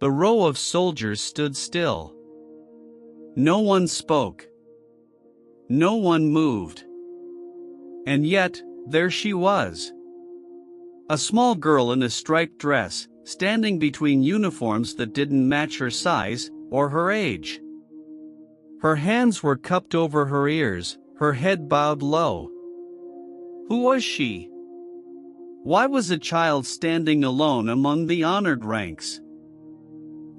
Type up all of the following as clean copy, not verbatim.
The row of soldiers stood still. No one spoke. No one moved. And yet, there she was. A small girl in a striped dress, standing between uniforms that didn't match her size or her age. Her hands were cupped over her ears, her head bowed low. Who was she? Why was a child standing alone among the honored ranks?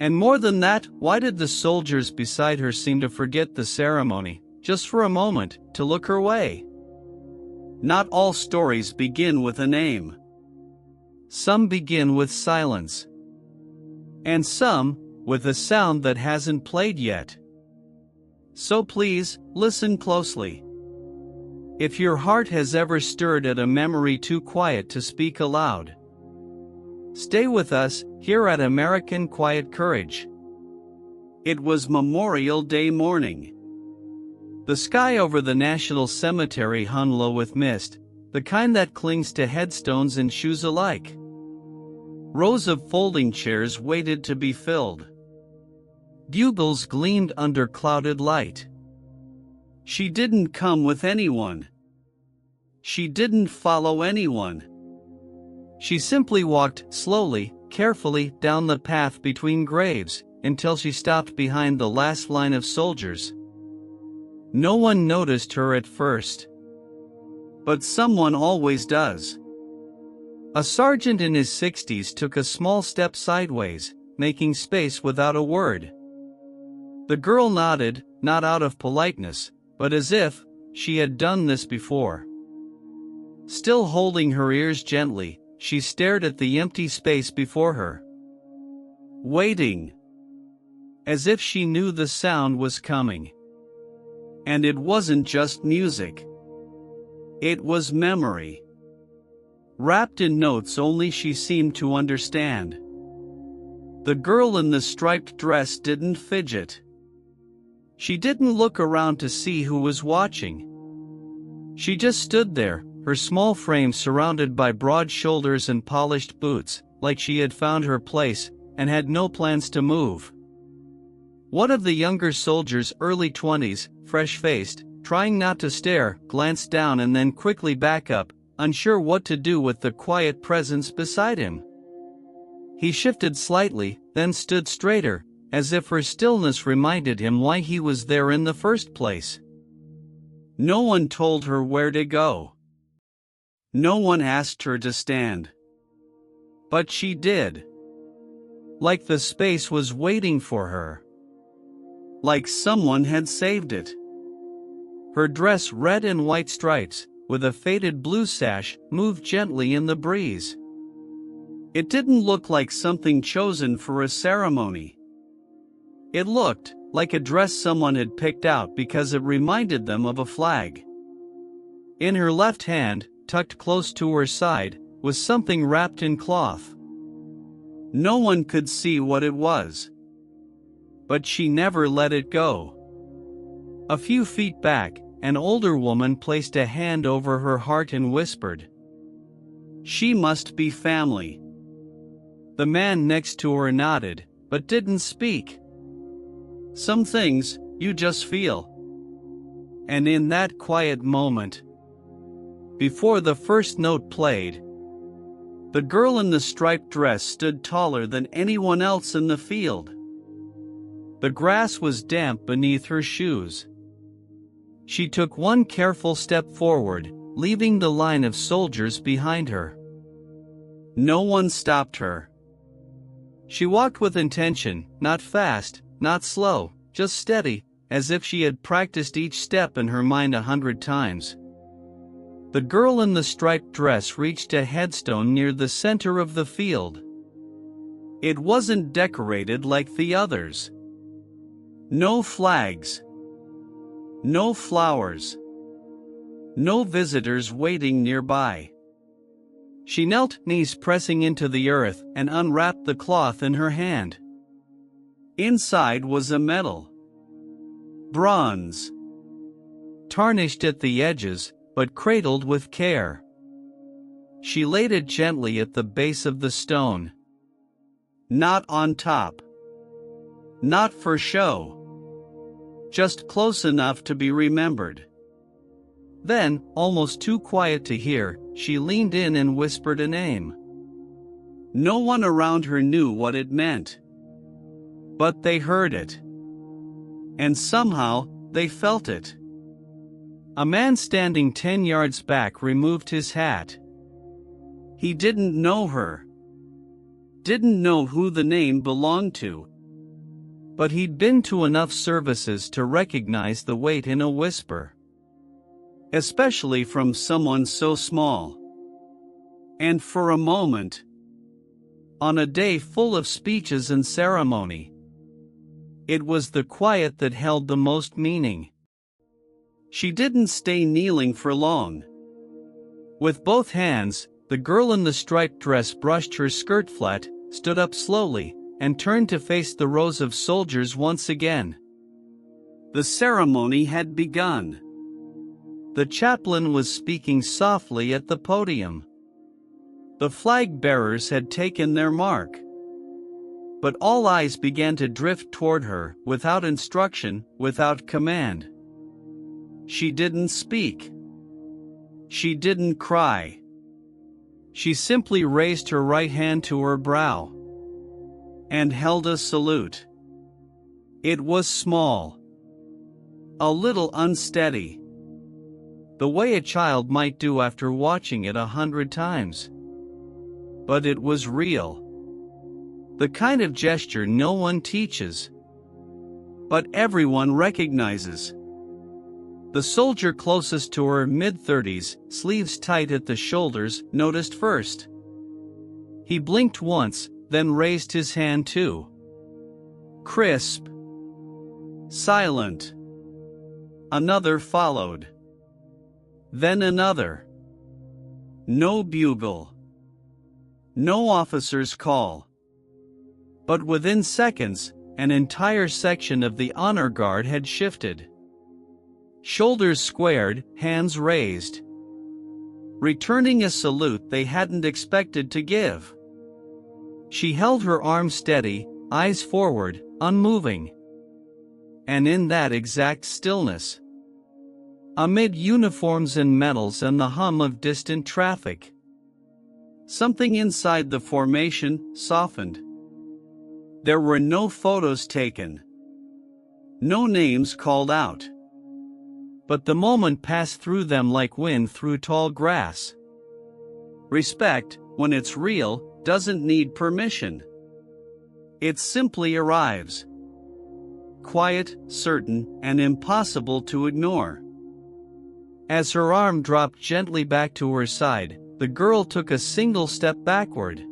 And more than that, why did the soldiers beside her seem to forget the ceremony, just for a moment, to look her way? Not all stories begin with a name. Some begin with silence. And some, with a sound that hasn't played yet. So please, listen closely. If your heart has ever stirred at a memory too quiet to speak aloud, stay with us, here at American Quiet Courage. It was Memorial Day morning. The sky over the National Cemetery hung low with mist, the kind that clings to headstones and shoes alike. Rows of folding chairs waited to be filled. Bugles gleamed under clouded light. She didn't come with anyone. She didn't follow anyone. She simply walked slowly, carefully down the path between graves, until she stopped behind the last line of soldiers. No one noticed her at first. But someone always does. A sergeant in his 60s took a small step sideways, making space without a word. The girl nodded, not out of politeness, but as if she had done this before. Still holding her ears gently, she stared at the empty space before her. Waiting. As if she knew the sound was coming. And it wasn't just music. It was memory. Wrapped in notes only she seemed to understand. The girl in the striped dress didn't fidget. She didn't look around to see who was watching. She just stood there, her small frame surrounded by broad shoulders and polished boots, like she had found her place, and had no plans to move. One of the younger soldiers, early 20s, fresh-faced, trying not to stare, glanced down and then quickly back up, unsure what to do with the quiet presence beside him. He shifted slightly, then stood straighter, as if her stillness reminded him why he was there in the first place. No one told her where to go. No one asked her to stand. But she did. Like the space was waiting for her. Like someone had saved it. Her dress, red and white stripes, with a faded blue sash, moved gently in the breeze. It didn't look like something chosen for a ceremony. It looked like a dress someone had picked out because it reminded them of a flag. In her left hand, tucked close to her side, was something wrapped in cloth. No one could see what it was. But she never let it go. A few feet back, an older woman placed a hand over her heart and whispered, "She must be family." The man next to her nodded, but didn't speak. Some things, you just feel. And in that quiet moment, before the first note played, the girl in the striped dress stood taller than anyone else in the field. The grass was damp beneath her shoes. She took one careful step forward, leaving the line of soldiers behind her. No one stopped her. She walked with intention, not fast, not slow, just steady, as if she had practiced each step in her mind 100 times. The girl in the striped dress reached a headstone near the center of the field. It wasn't decorated like the others. No flags. No flowers. No visitors waiting nearby. She knelt, knees pressing into the earth, and unwrapped the cloth in her hand. Inside was a medal. Bronze. Tarnished at the edges, but cradled with care. She laid it gently at the base of the stone. Not on top. Not for show. Just close enough to be remembered. Then, almost too quiet to hear, she leaned in and whispered a name. No one around her knew what it meant. But they heard it. And somehow, they felt it. A man standing 10 yards back removed his hat. He didn't know her. Didn't know who the name belonged to. But he'd been to enough services to recognize the weight in a whisper. Especially from someone so small. And for a moment, on a day full of speeches and ceremony, it was the quiet that held the most meaning. She didn't stay kneeling for long. With both hands, the girl in the striped dress brushed her skirt flat, stood up slowly, and turned to face the rows of soldiers once again. The ceremony had begun. The chaplain was speaking softly at the podium. The flag bearers had taken their mark. But all eyes began to drift toward her, without instruction, without command. She didn't speak. She didn't cry. She simply raised her right hand to her brow and held a salute. It was small, a little unsteady, the way a child might do after watching it 100 times. But it was real. The kind of gesture no one teaches, but everyone recognizes. The soldier closest to her, mid-30s, sleeves tight at the shoulders, noticed first. He blinked once, then raised his hand too. Crisp. Silent. Another followed. Then another. No bugle. No officer's call. But within seconds, an entire section of the honor guard had shifted. Shoulders squared, hands raised. Returning a salute they hadn't expected to give. She held her arms steady, eyes forward, unmoving. And in that exact stillness, amid uniforms and medals and the hum of distant traffic, something inside the formation softened. There were no photos taken. No names called out. But the moment passed through them like wind through tall grass. Respect, when it's real, doesn't need permission. It simply arrives. Quiet, certain, and impossible to ignore. As her arm dropped gently back to her side, the girl took a single step backward.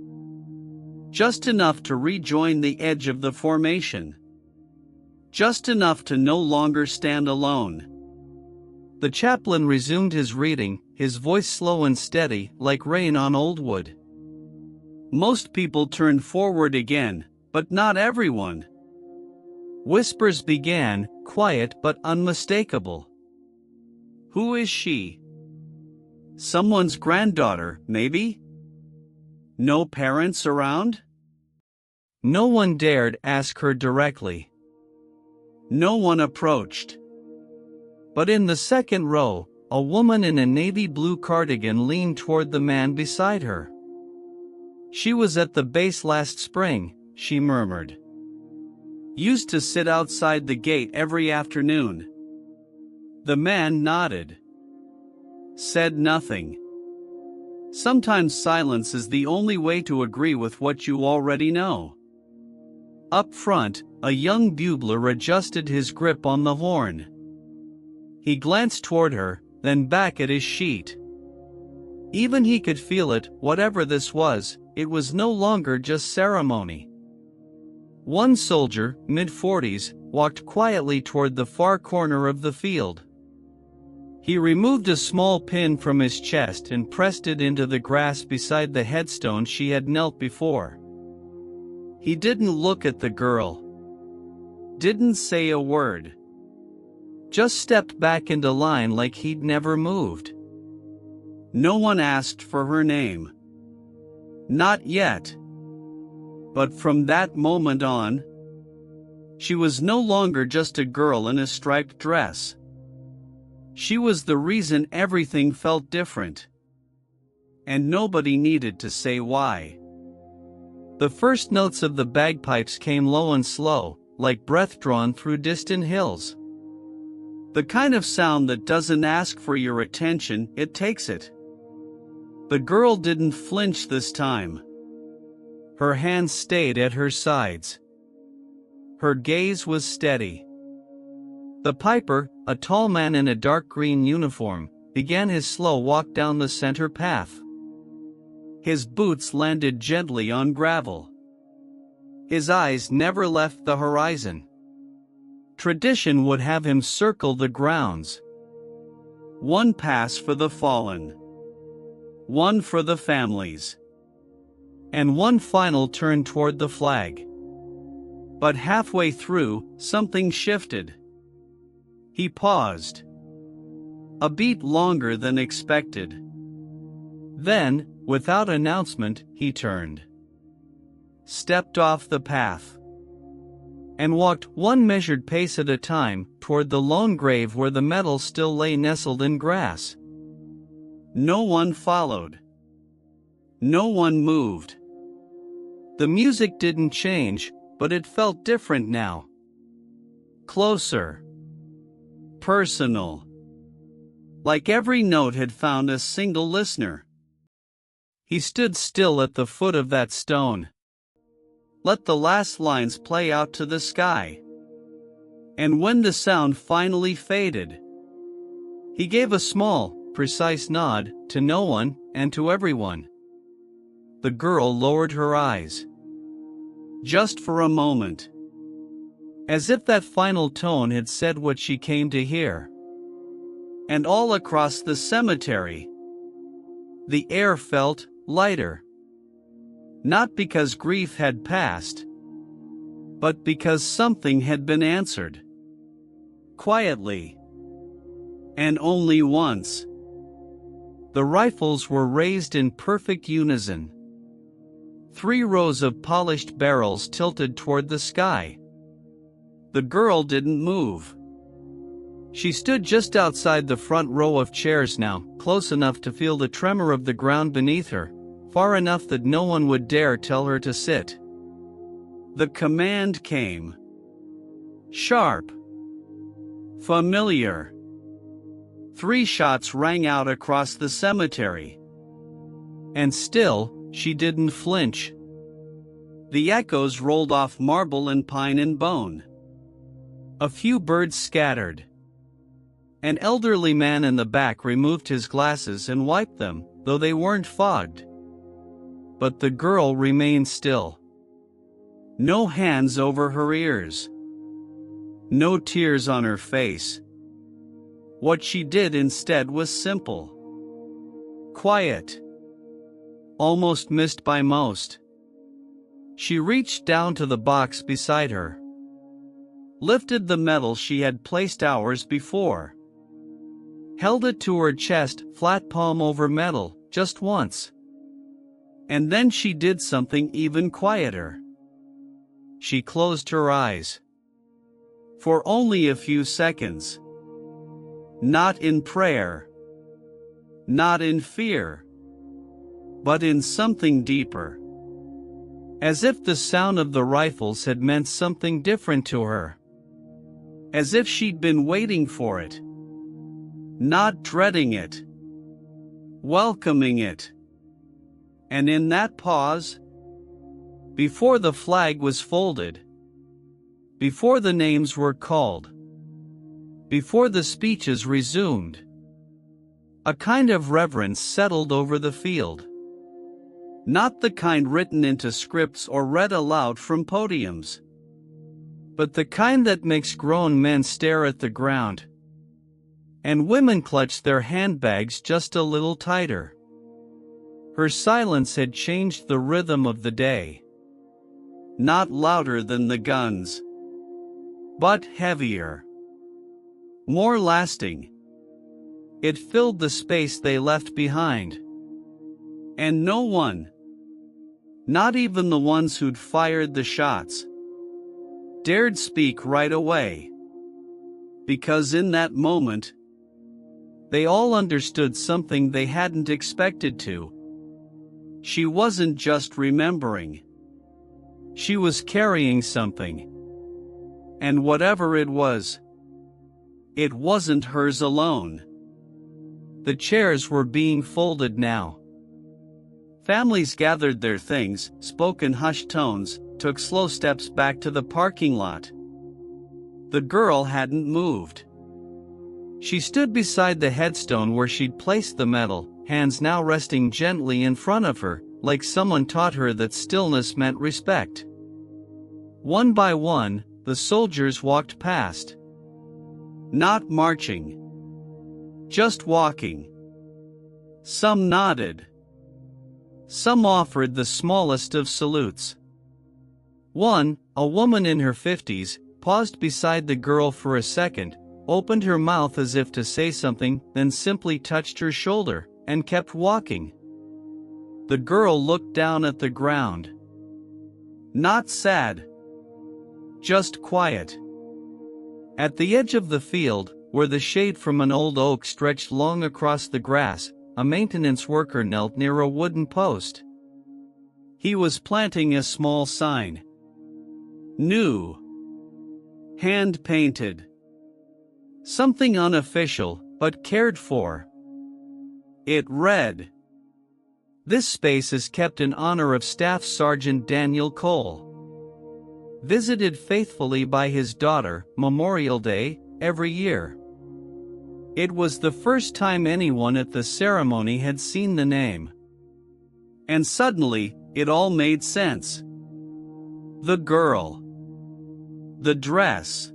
Just enough to rejoin the edge of the formation. Just enough to no longer stand alone. The chaplain resumed his reading, his voice slow and steady, like rain on old wood. Most people turned forward again, but not everyone. Whispers began, quiet but unmistakable. Who is she? Someone's granddaughter, maybe? No parents around? No one dared ask her directly. No one approached. But in the second row, a woman in a navy blue cardigan leaned toward the man beside her. She was at the base last spring, she murmured. Used to sit outside the gate every afternoon. The man nodded. Said nothing. Sometimes silence is the only way to agree with what you already know. Up front, a young bugler adjusted his grip on the horn. He glanced toward her, then back at his sheet. Even he could feel it, whatever this was, it was no longer just ceremony. One soldier, mid-40s, walked quietly toward the far corner of the field. He removed a small pin from his chest and pressed it into the grass beside the headstone she had knelt before. He didn't look at the girl. Didn't say a word. Just stepped back into line like he'd never moved. No one asked for her name. Not yet. But from that moment on, She was no longer just a girl in a striped dress. She was the reason everything felt different. And nobody needed to say why. The first notes of the bagpipes came low and slow, like breath drawn through distant hills. The kind of sound that doesn't ask for your attention, it takes it. The girl didn't flinch this time. Her hands stayed at her sides. Her gaze was steady. The piper, a tall man in a dark green uniform, began his slow walk down the center path. His boots landed gently on gravel. His eyes never left the horizon. Tradition would have him circle the grounds. One pass for the fallen. One for the families. And one final turn toward the flag. But halfway through, something shifted. He paused. A beat longer than expected. Then, without announcement, he turned. Stepped off the path. And walked one measured pace at a time toward the lone grave where the medal still lay nestled in grass. No one followed. No one moved. The music didn't change, but it felt different now. Closer. Personal. Like every note had found a single listener. He stood still at the foot of that stone. Let the last lines play out to the sky. And when the sound finally faded, he gave a small, precise nod to no one and to everyone. The girl lowered her eyes. Just for a moment. As if that final tone had said what she came to hear. And all across the cemetery, the air felt lighter. Not because grief had passed, but because something had been answered. Quietly. And only once. The rifles were raised in perfect unison. 3 rows of polished barrels tilted toward the sky. The girl didn't move. She stood just outside the front row of chairs now, close enough to feel the tremor of the ground beneath her, far enough that no one would dare tell her to sit. The command came. Sharp. Familiar. 3 shots rang out across the cemetery. And still, she didn't flinch. The echoes rolled off marble and pine and bone. A few birds scattered. An elderly man in the back removed his glasses and wiped them, though they weren't fogged. But the girl remained still. No hands over her ears. No tears on her face. What she did instead was simple. Quiet. Almost missed by most. She reached down to the box beside her. Lifted the medal she had placed hours before. Held it to her chest, flat palm over metal, just once. And then she did something even quieter. She closed her eyes. For only a few seconds. Not in prayer. Not in fear. But in something deeper. As if the sound of the rifles had meant something different to her. As if she'd been waiting for it. Not dreading it. Welcoming it. And in that pause, before the flag was folded, before the names were called, before the speeches resumed, a kind of reverence settled over the field. Not the kind written into scripts or read aloud from podiums, but the kind that makes grown men stare at the ground, and women clutch their handbags just a little tighter. Her silence had changed the rhythm of the day. Not louder than the guns, but heavier. More lasting. It filled the space they left behind. And no one, not even the ones who'd fired the shots, dared speak right away. Because in that moment, they all understood something they hadn't expected to. She wasn't just remembering. She was carrying something. And whatever it was, it wasn't hers alone. The chairs were being folded now. Families gathered their things, spoke in hushed tones, took slow steps back to the parking lot. The girl hadn't moved. She stood beside the headstone where she'd placed the medal, hands now resting gently in front of her, like someone taught her that stillness meant respect. One by one, the soldiers walked past. Not marching. Just walking. Some nodded. Some offered the smallest of salutes. One, a woman in her 50s, paused beside the girl for a second, opened her mouth as if to say something, then simply touched her shoulder, and kept walking. The girl looked down at the ground. Not sad. Just quiet. At the edge of the field, where the shade from an old oak stretched long across the grass, a maintenance worker knelt near a wooden post. He was planting a small sign. New. Hand-painted. Something unofficial, but cared for. It read, "This space is kept in honor of Staff Sergeant Daniel Cole. Visited faithfully by his daughter, Memorial Day, every year." It was the first time anyone at the ceremony had seen the name. And suddenly, it all made sense. The girl. The dress.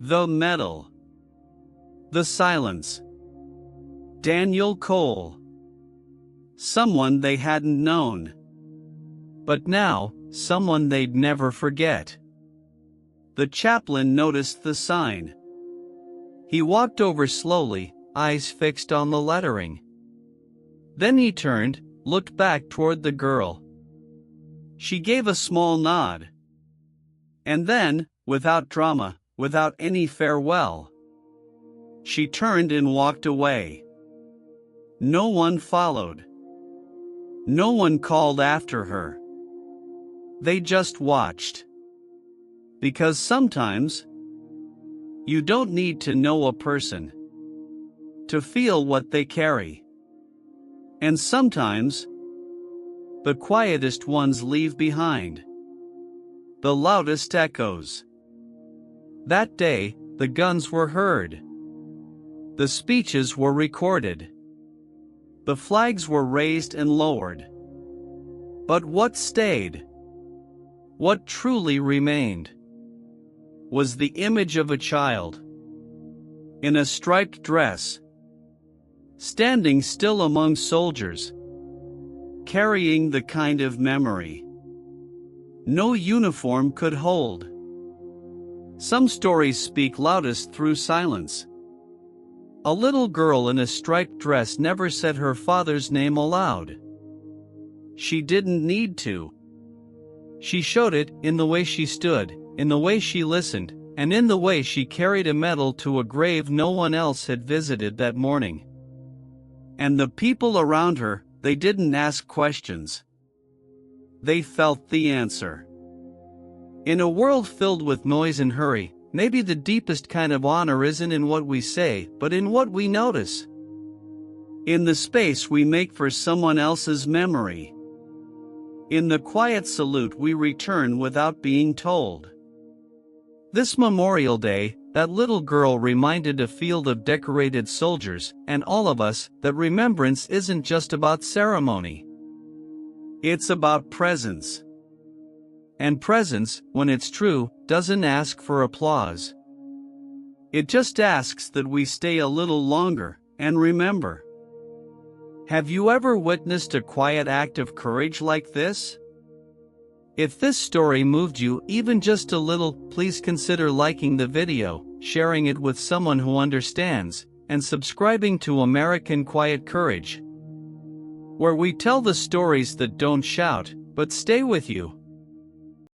The medal. The silence. Daniel Cole. Someone they hadn't known. But now, someone they'd never forget. The chaplain noticed the sign. He walked over slowly, eyes fixed on the lettering. Then he turned, looked back toward the girl. She gave a small nod. And then, without drama, without any farewell, she turned and walked away. No one followed. No one called after her. They just watched. Because sometimes, you don't need to know a person to feel what they carry. And sometimes, the quietest ones leave behind the loudest echoes. That day, the guns were heard. The speeches were recorded. The flags were raised and lowered. But what stayed, what truly remained, was the image of a child in a striped dress, standing still among soldiers, carrying the kind of memory no uniform could hold. Some stories speak loudest through silence. A little girl in a striped dress never said her father's name aloud. She didn't need to. She showed it in the way she stood, in the way she listened, and in the way she carried a medal to a grave no one else had visited that morning. And the people around her, they didn't ask questions. They felt the answer. In a world filled with noise and hurry, maybe the deepest kind of honor isn't in what we say, but in what we notice. In the space we make for someone else's memory. In the quiet salute we return without being told. This Memorial Day, that little girl reminded a field of decorated soldiers, and all of us, that remembrance isn't just about ceremony. It's about presence. And presence, when it's true, doesn't ask for applause. It just asks that we stay a little longer, and remember. Have you ever witnessed a quiet act of courage like this? If this story moved you even just a little, please consider liking the video, sharing it with someone who understands, and subscribing to American Quiet Courage, where we tell the stories that don't shout, but stay with you.